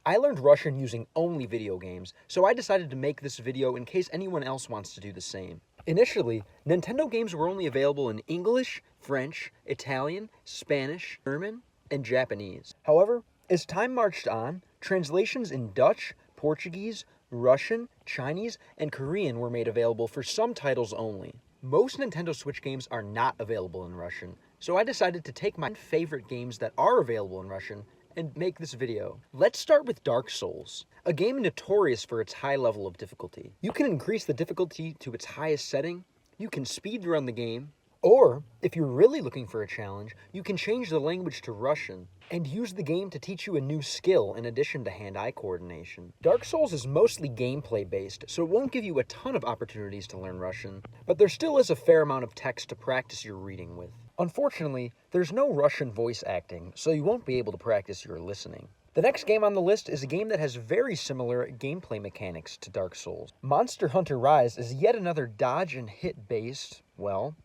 I learned Russian using only video games, so I decided to make this video in case anyone else wants to do the same. Initially, Nintendo games were only available in English, French, Italian, Spanish, German, and Japanese. However, as time marched on, translations in Dutch, Portuguese, Russian, Chinese, and Korean were made available for some titles only. Most Nintendo Switch games are not available in Russian, so I decided to take my favorite games that are available in Russian and make this video. Let's start with Dark Souls, a game notorious for its high level of difficulty. You can increase the difficulty to its highest setting, you can speedrun the game, or, if you're really looking for a challenge, you can change the language to Russian and use the game to teach you a new skill in addition to hand-eye coordination. Dark Souls is mostly gameplay based, so it won't give you a ton of opportunities to learn Russian, but there still is a fair amount of text to practice your reading with. Unfortunately, there's no Russian voice acting, so you won't be able to practice your listening. The next game on the list is a game that has very similar gameplay mechanics to Dark Souls. Monster Hunter Rise is yet another dodge and hit based, well,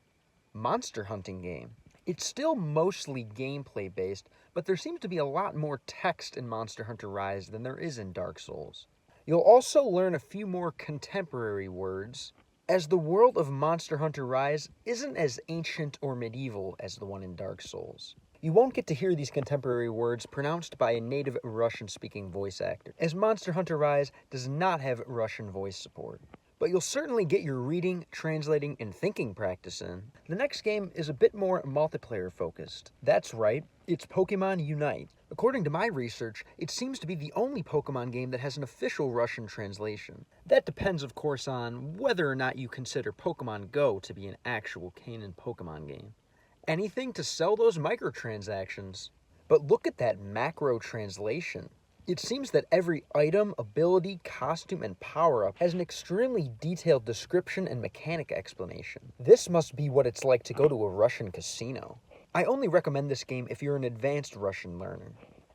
monster hunting game. It's still mostly gameplay based, but there seems to be a lot more text in Monster Hunter Rise than there is in Dark Souls. You'll also learn a few more contemporary words, as the world of Monster Hunter Rise isn't as ancient or medieval as the one in Dark Souls. You won't get to hear these contemporary words pronounced by a native Russian-speaking voice actor, as Monster Hunter Rise does not have Russian voice support. But you'll certainly get your reading, translating, and thinking practice in. The next game is a bit more multiplayer focused. That's right, it's Pokemon Unite. According to my research, it seems to be the only Pokemon game that has an official Russian translation. That depends, of course, on whether or not you consider Pokemon Go to be an actual canon Pokemon game. Anything to sell those microtransactions. But look at that macro translation. It seems that every item, ability, costume, and power-up has an extremely detailed description and mechanic explanation. This must be what it's like to go to a Russian casino. I only recommend this game if you're an advanced Russian learner,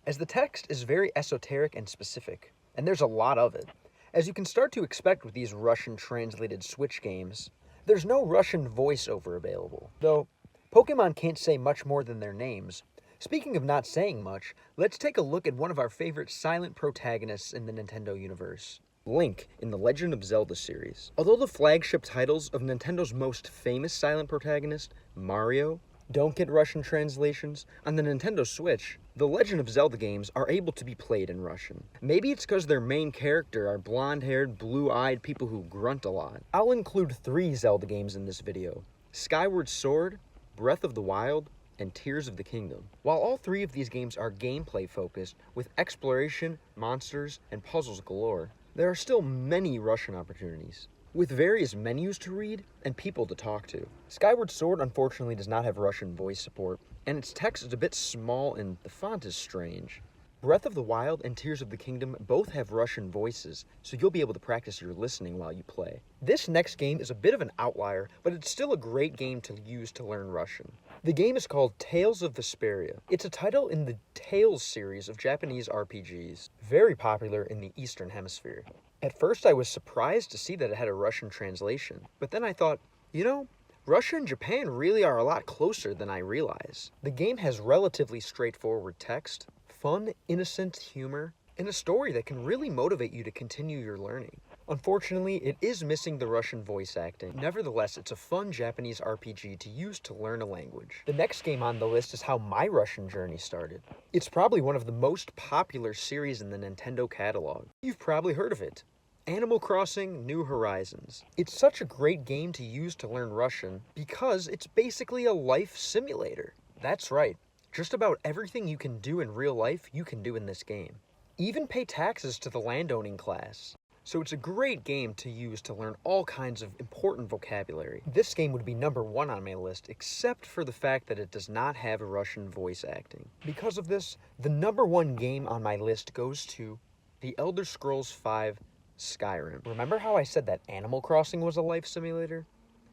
as the text is very esoteric and specific, and there's a lot of it. As you can start to expect with these Russian-translated Switch games, there's no Russian voiceover available, though Pokemon can't say much more than their names. Speaking of not saying much, let's take a look at one of our favorite silent protagonists in the Nintendo universe, Link in the Legend of Zelda series. Although the flagship titles of Nintendo's most famous silent protagonist, Mario, don't get Russian translations, on the Nintendo Switch, the Legend of Zelda games are able to be played in Russian. Maybe it's because their main character are blonde-haired, blue-eyed people who grunt a lot. I'll include 3 Zelda games in this video: Skyward Sword, Breath of the Wild, and Tears of the Kingdom. While all 3 of these games are gameplay focused, with exploration, monsters, and puzzles galore, there are still many Russian opportunities, with various menus to read and people to talk to. Skyward Sword unfortunately does not have Russian voice support, and its text is a bit small and the font is strange. Breath of the Wild and Tears of the Kingdom both have Russian voices, so you'll be able to practice your listening while you play. This next game is a bit of an outlier, but it's still a great game to use to learn Russian. The game is called Tales of Vesperia. It's a title in the Tales series of Japanese RPGs, very popular in the Eastern Hemisphere. At first I was surprised to see that it had a Russian translation, but then I thought, you know, Russia and Japan really are a lot closer than I realize. The game has relatively straightforward text, fun, innocent humor, and a story that can really motivate you to continue your learning. Unfortunately, it is missing the Russian voice acting. Nevertheless, it's a fun Japanese RPG to use to learn a language. The next game on the list is how my Russian journey started. It's probably one of the most popular series in the Nintendo catalog. You've probably heard of it. Animal Crossing: New Horizons. It's such a great game to use to learn Russian because it's basically a life simulator. That's right. Just about everything you can do in real life, you can do in this game. Even pay taxes to the landowning class. So it's a great game to use to learn all kinds of important vocabulary. This game would be number 1 on my list, except for the fact that it does not have Russian voice acting. Because of this, the number 1 game on my list goes to The Elder Scrolls V: Skyrim. Remember how I said that Animal Crossing was a life simulator?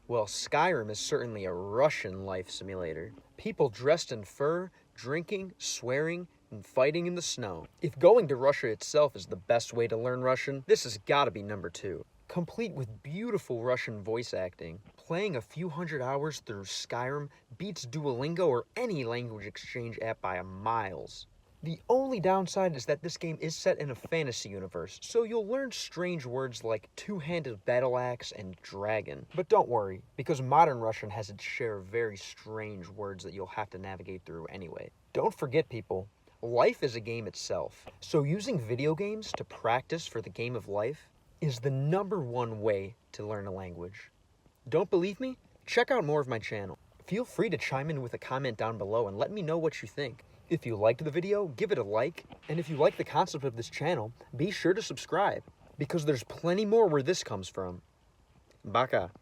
Well, Skyrim is certainly a Russian life simulator. People dressed in fur, drinking, swearing, and fighting in the snow. If going to Russia itself is the best way to learn Russian, this has gotta be number 2. Complete with beautiful Russian voice acting, playing a few hundred hours through Skyrim beats Duolingo or any language exchange app by miles. The only downside is that this game is set in a fantasy universe, so you'll learn strange words like two-handed battle axe and dragon. But don't worry, because modern Russian has its share of very strange words that you'll have to navigate through anyway. Don't forget, people, life is a game itself, so using video games to practice for the game of life is the #1 way to learn a language. Don't believe me? Check out more of my channel. Feel free to chime in with a comment down below and let me know what you think. If you liked the video, give it a like, and if you like the concept of this channel, be sure to subscribe, because there's plenty more where this comes from. Baka.